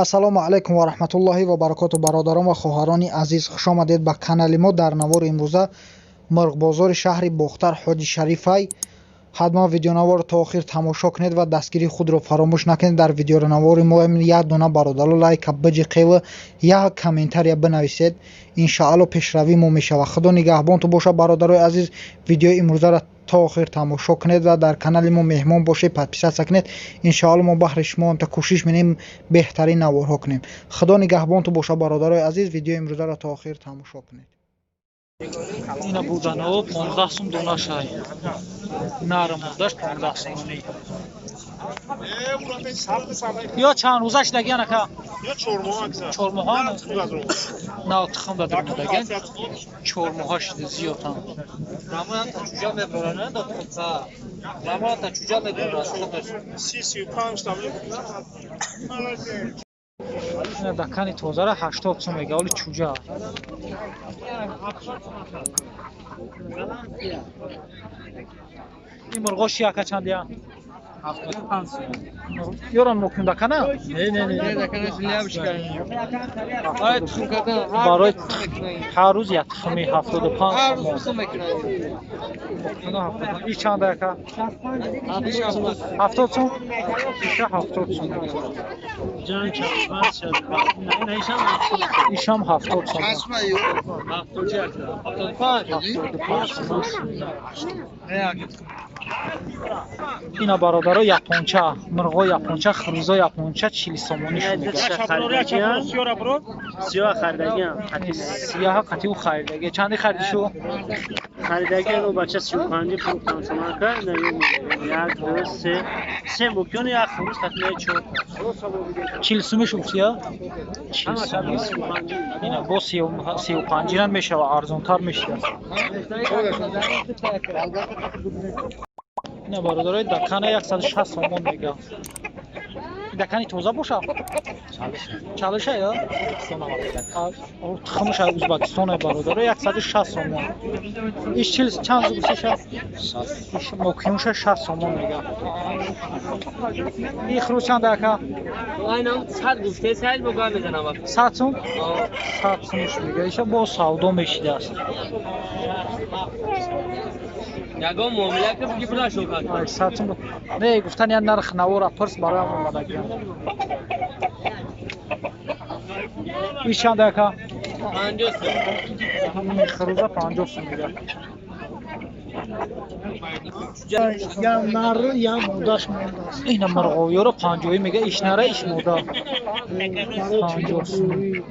ассалому алайкум ва раҳматуллоҳи ва баракоту бародарон ва хоҳарони азиз, хуш омадед ба канали мо. дар навори имрӯза мирғбозори шаҳри бохтар ҳоҷи шарифай. ҳатман видеонавор то охир тамошо кунед ва дастгири худро фаромӯш накунед. дар видеонавори мо як дона бародаро лайка биҷиқева як комментария бинависед. иншаалло пешравии мо мешавад. худо нигаҳбонту боша бародарои азиз. видеои имрӯзаро то охир тамошо кунед ва дар канали мо меҳмон бошед, подписатсия кунед. иншаалло мо баҳри шумо амта кӯшиш менем беҳтарин наворҳо кунем. худо нигаҳбонту боша бародарои азиз. видеои имрӯзаро то охир тамошо кунед. Ина буданов 15 сум дона шай. Нарм будаш 15 сумони. Ё чанд рӯзаш даган ака? Ё 4 моҳ акса. 4 моҳ. На тхам дадам даган. 4 моҳаш зиёдам. Рамон та чужа мебарана да худса. Рамон та чужа мебарана. 35 там. Ина дакани тозара 80 сум мега, оли чужа. این مرغاش یکا چندیه؟ 75 сум. یوران مکن دکانه؟ Не, даканаш лябш кардем. Ай тхм кардан. برای هر روز یک تخمی 75 Ҳар сум. рӯз мекунем. این چند یکا؟ 70 сум? ایشه 70 сум. Ҷан чанд шад. Не, ишам. ایشم 70 сум. 75. اینا برادرها یاپونچا، مرغا یاپونچا، خروزا یاپونچا 40 سومونی شو میگه. Сиёра бро. سیاه خریدگیم سیاه قطعی و خریدگی. چندی خریدی شو؟ خریدگی رو بچه 35 فروختم شما کرد یک دو سه مکیون یک خروس تطمیه 4 40 سومی شو سیاه؟ 40 همه سومی. 35 اینا با 35 هم میشه و ارزانتر میشه. اینا برادرای دکانه 160 سومون میگه. دکانی توزه باشه؟ چالشه یا؟ تخمش ازبکستان برادرای 160 سومون. ایش 40 چند زوبسیشه؟ ایش مکیونش 60 سومون میگه. این خروج چند دکا؟ Aynen 100 گفته 100 بگاه میزنم. 100 سوم؟ 100 سومش میگه. ایش با سودا میشیده است. یگان معامله که بگی بلا شو کرد. آی 100 سوم. نه گفتن یا نرخ نوار پرس برای ما اومده. ایش چند دکا؟ 50 سum. خروجا 50 سوم میگه. یا نر یا موداش مونده. اینا مرغاوی رو 50 میگه. ایش نره ایش مودا. 50 سوم.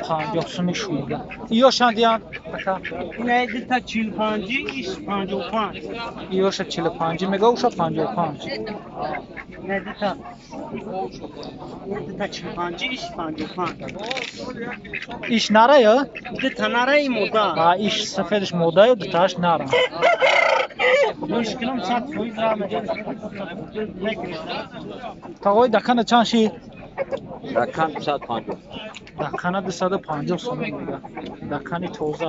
50 سومش میگه. ایو چندیان؟ نه دیتا 45 ایش 55 ایوش 45 میگه اوشا 55. نه دیتا 45 ایش 55 ایش نره یا؟ دیتا نره ای مودا ها ایش سفیدش مودا یا دیتاش نره. مشکلم 100 فویز را میگه تاوی دکانه چند شی؟ Rakam 150. دکانه 250 سوم میگه. دکانی توزه.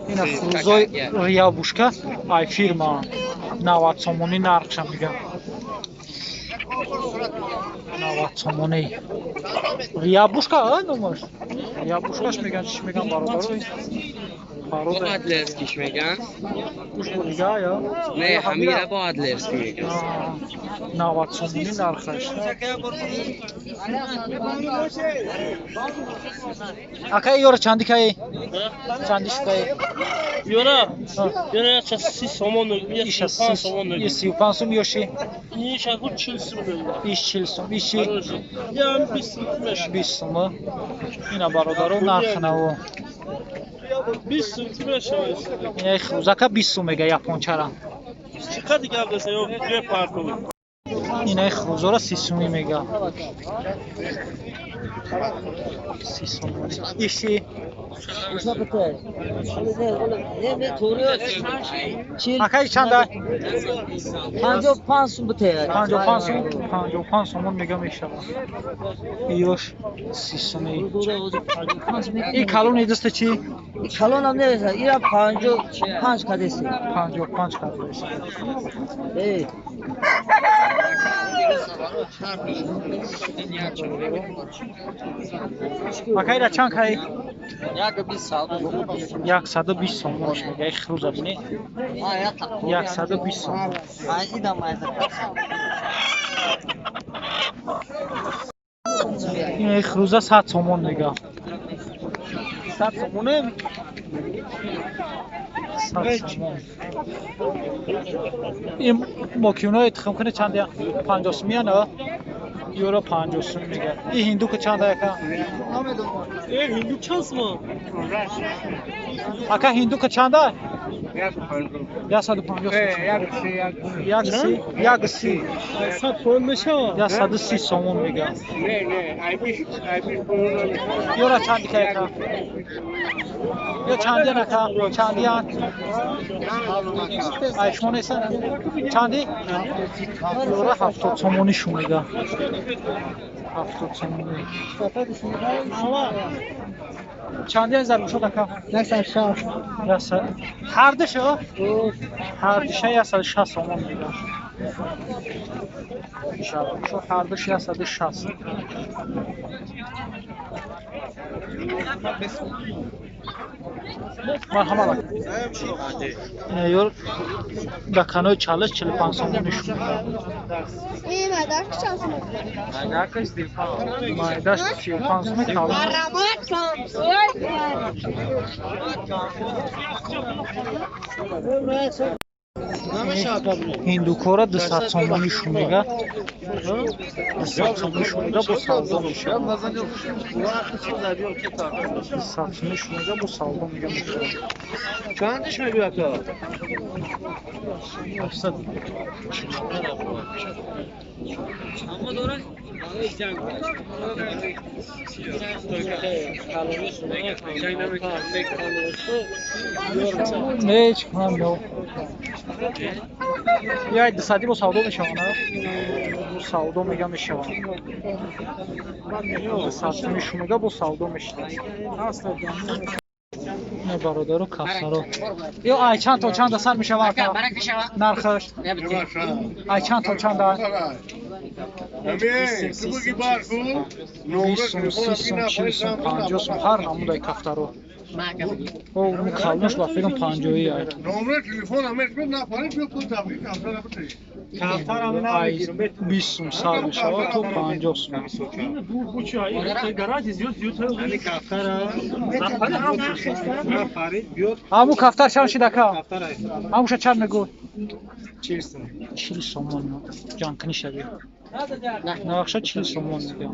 اینا خروزای ریابوشکا ای فیرما 90 سومونی نرخش میگه. 90 سومونی ریابوشکا نماش. ریابوشکاش میگن چی میگن برادر؟ با ادلرسکیش میگن. گوش میگه یا؟ نه همیره با ادلرسکی میگن. 90 سومونی نرخش. اکای یور چندی کای؟ چندیش کای؟ یورا یورا 30 سومون ایش 35 سوم یوشی. ایش اگه 40 سوم ایش 40 سوم. ایشی یا 20 سوم. اینا برادرو نرخ نو. 20 سوم میشه. اینا خروزکا 20 سوم میگه یاپونچا را. چقدر دیگه دست یا یه پارکو. اینا خروزا را 30 سومی میگه. 30 сомон. Иши акай чанда? 55 сум бутер. 55 сом. 55 сомон мегам мешавад. Ёш 30 сомон. ин калон идоста чи? Калон ам не, ира 55 кадеси. 55 кадес. Эй. акай ра чанд кай? Як 20 сал. 120 сомон мега ихруза бини. 120 сомон. Айда майда. ин ихруза 100 сомон мега. 100 сомоне? 100 сомон. ин мокиунои интихоб кунед чанд я? 50 сомия на? Юро 50 сом мега. ин ҳиндук чанд ака? هندو چند سوم؟ ака ҳиндук чанд а? 150 як си 100 پوند میشه 130 сомон мега. юра чанд ка ака? ё чанди ака? чанди ан? ай шумо несан? чанди? юра 70 сомони шу мега. 70 сомони. чанди ан зару шуд ака? 160. ҳардашо? ҳардиша 160 сомон мега. шо ҳардаш 160. марҳамат. ёр даканои чалиш 45 сомони шу. майдаш 35 сомон калон. ҳиндукора 200 сомони шу мега. 200 сомони шу мега бо савдо мешавад. 200 сомони шу мега бо савдо мега мешавад. چندش میگه تو؟ 800. не чикунам ё яй 200 бо савдо мешавад на? бо савдо мега мешавад. 200 сомони шу мега бо савдо мешавад. не бародару кафсаро ё ай чанд то чанда сар мешавад нархаш ай чанд то чанда 20 сом 40 сом 50 сом ҳар намудаи кафтаро о калнош ба филм 50 ай نمره تلفن همه اسمت نپارید بیا خود تبریک کمتر بتری کفتر هم ай 20 сом сар мешавад то 50 сом بو چی های گراج زیاد کفتر نفرید بیاد ҳамун кафтар чанд шид ака کفتر های ҳамуша чанд мегӯй 40 сом 40 сомон ҷанкини шави нақша 40 сомон мегӯям